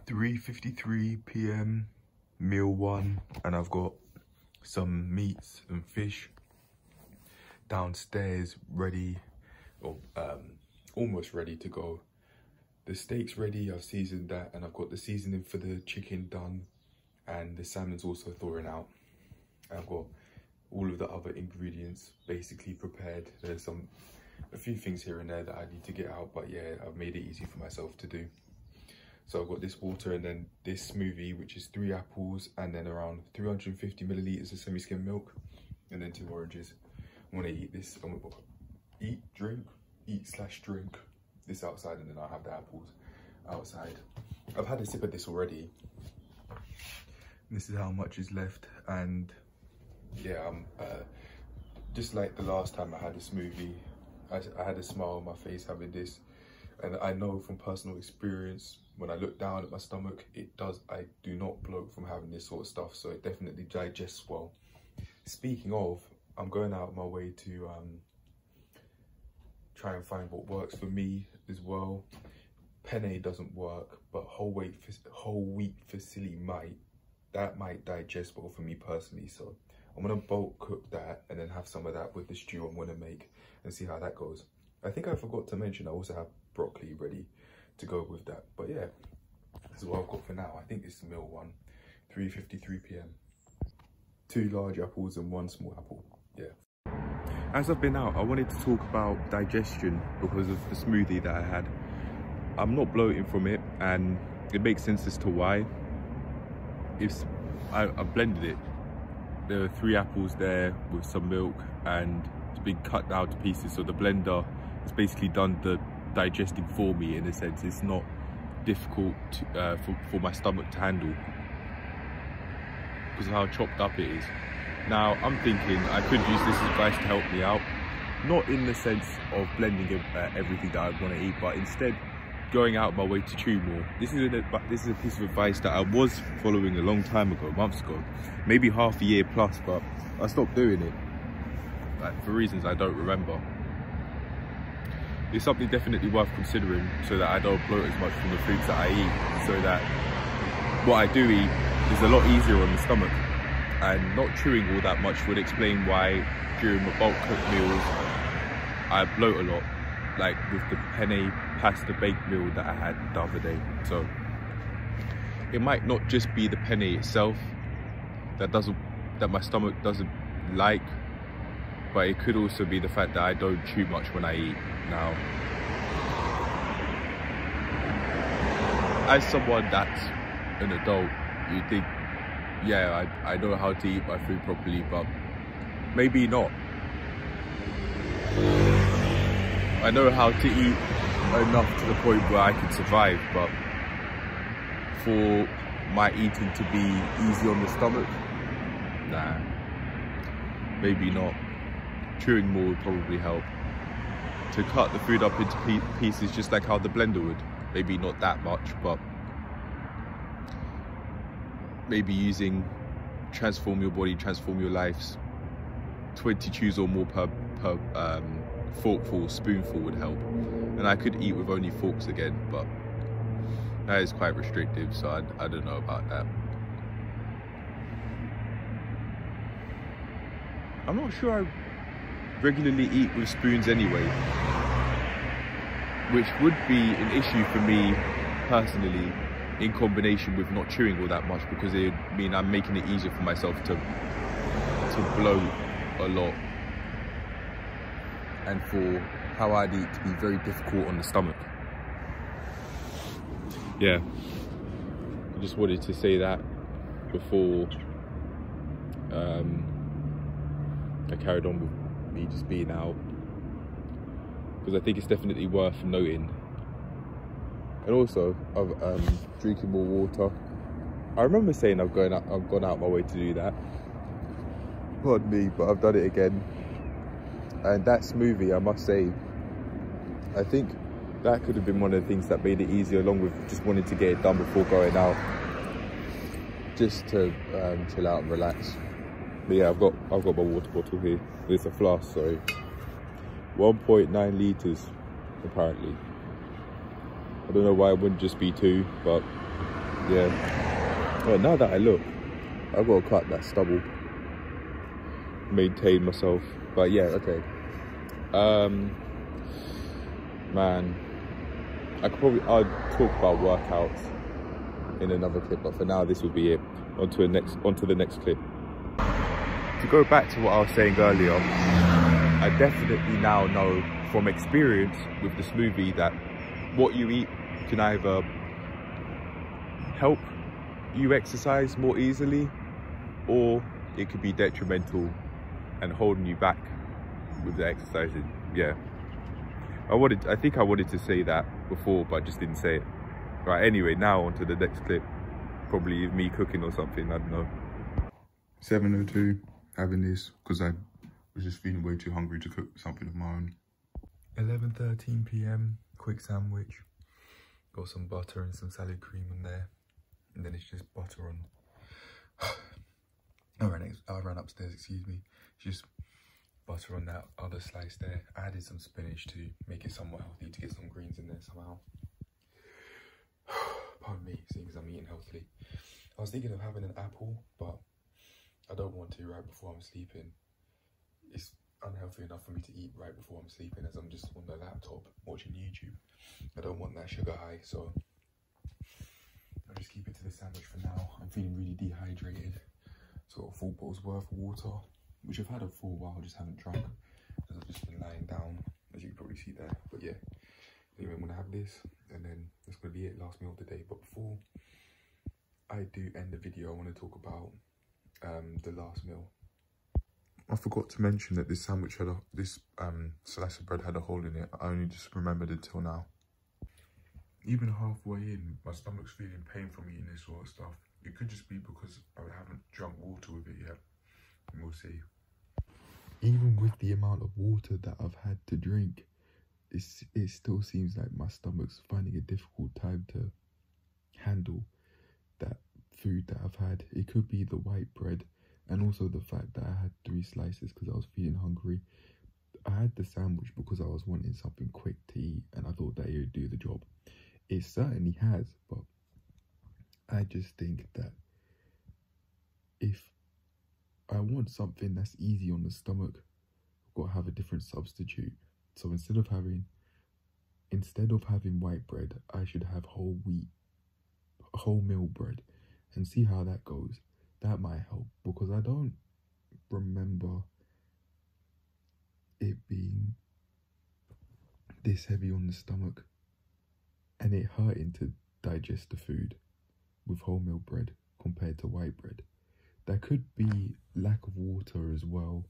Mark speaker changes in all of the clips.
Speaker 1: 3:53 p.m. meal 1, and I've got some meats and fish downstairs ready, or almost ready to go. The steak's ready, I've seasoned that, and I've got the seasoning for the chicken done, and the salmon's also thawing out. I've got all of the other ingredients basically prepared. There's a few things here and there that I need to get out, but yeah, I've made it easy for myself to do. So I've got this water and then this smoothie, which is 3 apples and then around 350 milliliters of semi-skim milk, and then 2 oranges. I want to eat this. I'm gonna eat/drink this outside, and then I'll have the apples outside. I've had a sip of this already. This is how much is left, and yeah, just like the last time I had a smoothie, I had a smile on my face having this, and I know from personal experience, when I look down at my stomach, I do not bloat from having this sort of stuff, so it definitely digests well. Speaking of, I'm going out of my way to try and find what works for me as well. Penne doesn't work, but whole wheat fusilli might digest well for me personally, so I'm gonna bulk cook that and then have some of that with the stew I'm gonna make and see how that goes. I think I forgot to mention I also have broccoli ready to go with that, but yeah, this is what I've got for now. I think this is meal 1, 3:53 p.m. 2 large apples and 1 small apple. Yeah. As I've been out, I wanted to talk about digestion because of the smoothie that I had. I'm not bloating from it, and it makes sense as to why. I blended it. There are 3 apples there with some milk, and it's been cut down to pieces, so the blender has basically done the digesting for me in a sense. It's not difficult for my stomach to handle because of how chopped up it is. Now I'm thinking I could use this advice to help me out, not in the sense of blending everything that I want to eat, but instead going out of my way to chew more. This is a piece of advice that I was following a long time ago, months ago, maybe half a year plus, but I stopped doing it, like, for reasons I don't remember. It's something definitely worth considering so that I don't bloat as much from the foods that I eat, so that what I do eat is a lot easier on the stomach. And not chewing all that much would explain why during my bulk cooked meals I bloat a lot, like with the penne pasta baked meal that I had the other day. So it might not just be the penne itself that my stomach doesn't like, but it could also be the fact that I don't chew much when I eat. Now, as someone that's an adult, you think, yeah, I know how to eat my food properly, but maybe not. I know how to eat enough to the point where I can survive, but for my eating to be easy on the stomach, nah, maybe not. Chewing more would probably help. To cut the food up into pieces just like how the blender would. Maybe not that much, but maybe using transform your body, transform your lives. 20 chews or more per forkful, spoonful would help. And I could eat with only forks again, but that is quite restrictive, so I don't know about that. I'm not sure I regularly eat with spoons anyway, which would be an issue for me personally, in combination with not chewing all that much, because it would mean I'm making it easier for myself to bloat a lot, and for how I'd eat to be very difficult on the stomach. Yeah, I just wanted to say that before I carried on with me just being out, because I think it's definitely worth noting. And also, I'm drinking more water. I remember saying I've gone out my way to do that. Pardon me, but I've done it again. And that smoothie, I must say, I think that could have been one of the things that made it easier, along with just wanting to get it done before going out, just to chill out and relax. But yeah, I've got my water bottle here. It's a flask, sorry. 1.9 litres, apparently. I don't know why it wouldn't just be 2, but Yeah. Well, now that I look, I've got to cut that stubble. Maintain myself. But yeah, okay. Man, I'd talk about workouts in another clip, but for now this will be it. Onto the next clip. To go back to what I was saying earlier, I definitely now know from experience with the smoothie that what you eat can either help you exercise more easily, or it could be detrimental and holding you back with the exercising. Yeah, I think I wanted to say that before, but I just didn't say it. Right, anyway, now on to the next clip. Probably me cooking or something, I don't know. 7:02, having this because I was just feeling way too hungry to cook something of my own. 11:13 p.m, quick sandwich. Got some butter and some salad cream in there. And then it's just butter on. I ran upstairs, excuse me. Just butter on that other slice there. I added some spinach to make it somewhat healthy, to get some greens in there somehow. Pardon me, seeing as I'm eating healthily. I was thinking of having an apple, but I don't want to right before I'm sleeping. It's unhealthy enough for me to eat right before I'm sleeping, as I'm just on the laptop watching YouTube. I don't want that sugar high, so I'll just keep it to the sandwich for now. I'm feeling really dehydrated. So got a full bottle's worth of water, which I've had it for a while, just haven't drunk, as I've just been lying down, as you can probably see there. But yeah, anyway, I'm gonna have this, and then that's gonna be it, last meal of the day. But before I do end the video, I want to talk about the last meal. I forgot to mention that this sandwich had this slice of bread had a hole in it. I only just remembered it till now. Even halfway in, my stomach's feeling pain from eating this sort of stuff. It could just be because I haven't drunk water with it yet. And we'll see. Even with the amount of water that I've had to drink, it still seems like my stomach's finding a difficult time to handle that food that I've had. It could be the white bread, and also the fact that I had 3 slices because I was feeling hungry. I had the sandwich because I was wanting something quick to eat, and I thought that it would do the job. It certainly has, but I just think that if I want something that's easy on the stomach, I've got to have a different substitute. So instead of having white bread, I should have wholemeal bread, and see how that goes. That might help, because I don't remember it being this heavy on the stomach and it hurting to digest the food with wholemeal bread compared to white bread. There could be lack of water as well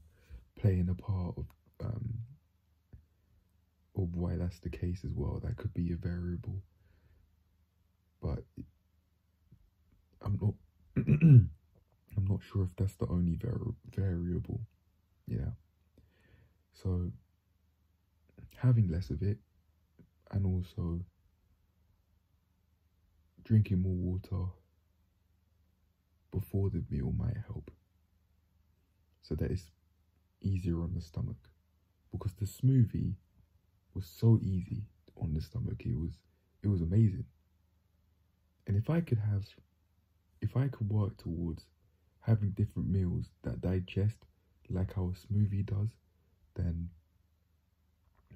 Speaker 1: playing a part of why that's the case as well. That could be a variable, but I'm not I'm not sure if that's the only variable. Yeah, so having less of it and also drinking more water before the meal might help, so that it's easier on the stomach, because the smoothie was so easy on the stomach. It was amazing. And if I could work towards having different meals that digest like how a smoothie does, then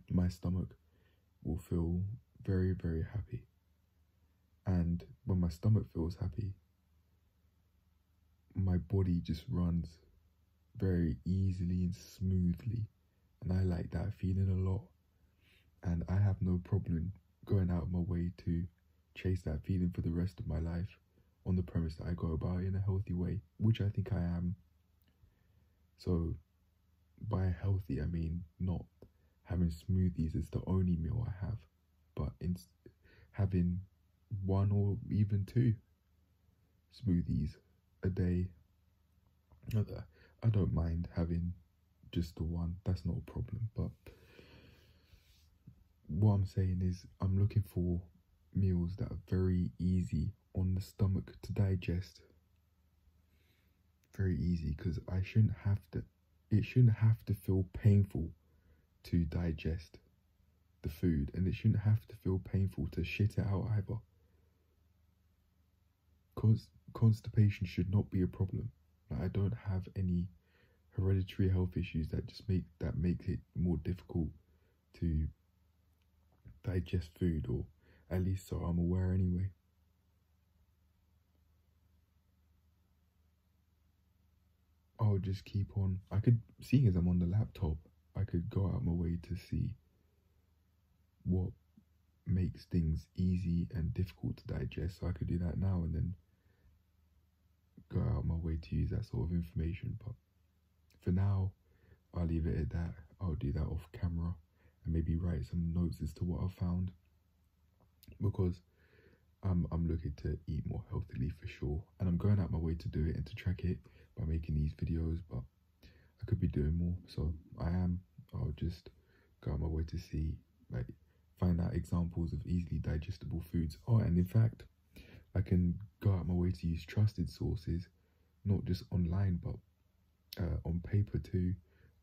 Speaker 1: my stomach will feel very, very happy. And when my stomach feels happy, my body just runs very easily and smoothly. And I like that feeling a lot. And I have no problem going out of my way to chase that feeling for the rest of my life, on the premise that I go about it in a healthy way, which I think I am. So by healthy, I mean not having smoothies as the only meal I have, but having 1 or even 2 smoothies a day. I don't mind having just the one, that's not a problem. But what I'm saying is, I'm looking for meals that are very easy on the stomach to digest. Very easy, because it shouldn't have to feel painful to digest the food, and it shouldn't have to feel painful to shit it out either.
Speaker 2: constipation should not be a problem. Like, I don't have any hereditary health issues that just makes it more difficult to digest food, or at least so I'm aware anyway. I'll just keep on. Seeing as I'm on the laptop, I could go out my way to see what makes things easy and difficult to digest. So I could do that now and then go out my way to use that sort of information. But for now, I'll leave it at that. I'll do that off camera and maybe write some notes as to what I've found, because I'm looking to eat more healthily for sure, and I'm going out my way to do it and to track it by making these videos, but I could be doing more, so I'll just go out my way to see, like, find out examples of easily digestible foods. Oh, and in fact, I can go out my way to use trusted sources, not just online, but on paper too.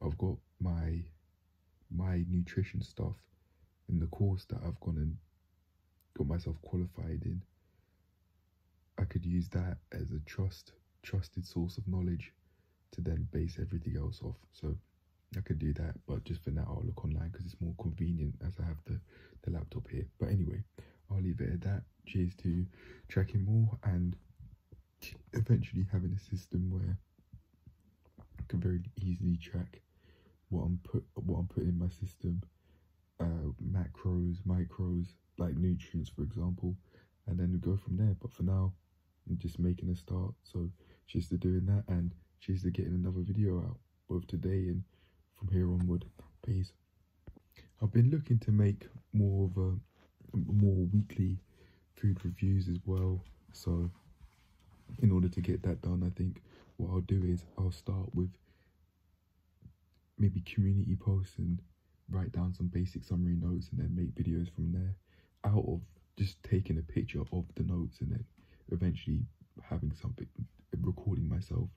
Speaker 2: I've got my nutrition stuff in the course that I've gone and got myself qualified in. I could use that as a trusted source of knowledge to then base everything else off. So I could do that, but just for now I'll look online because it's more convenient as I have the laptop here. But anyway, I'll leave it at that. Cheers to tracking more and eventually having a system where I can very easily track what I'm putting in my system, macros, micros, like nutrients for example, and then go from there. But for now, I'm just making a start. So cheers to doing that, and cheers to getting another video out both today and from here onward. Peace. I've been looking to make more weekly food reviews as well. So in order to get that done, I think what I'll do is I'll start with maybe community posts and write down some basic summary notes, and then make videos from there, out of just taking a picture of the notes and then eventually having something, recording myself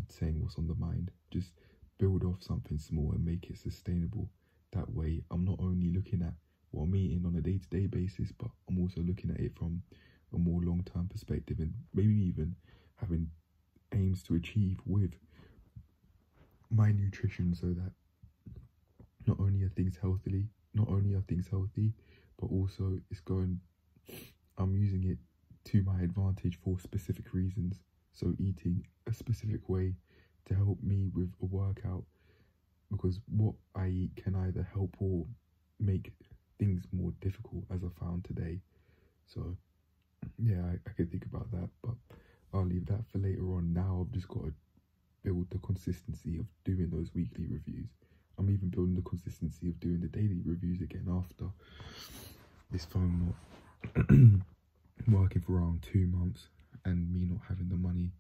Speaker 2: saying what's on the mind. Just build off something small and make it sustainable. That way I'm not only looking at what I'm eating on a day-to-day basis, but I'm also looking at it from a more long-term perspective, and maybe even having aims to achieve with my nutrition, so that not only are things healthy, but also I'm using it to my advantage for specific reasons. So eating a specific way to help me with a workout, because what I eat can either help or make things more difficult, as I found today. So yeah, I could think about that, but I'll leave that for later on. Now I've just got to build the consistency of doing those weekly reviews. I'm even building the consistency of doing the daily reviews again after this phone not working for around 2 months and me not having the money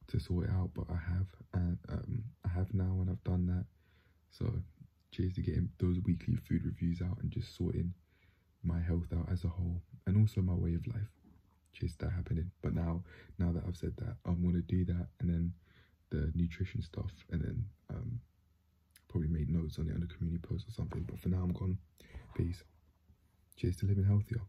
Speaker 2: to sort it out. But I have, and I have now, and I've done that. So cheers to getting those weekly food reviews out and just sorting my health out as a whole, and also my way of life. Cheers to that happening. But now that I've said that, I'm going to do that, and then the nutrition stuff, and then probably make notes on it on the community post or something. But for now, I'm gone. Peace. Cheers to living healthier.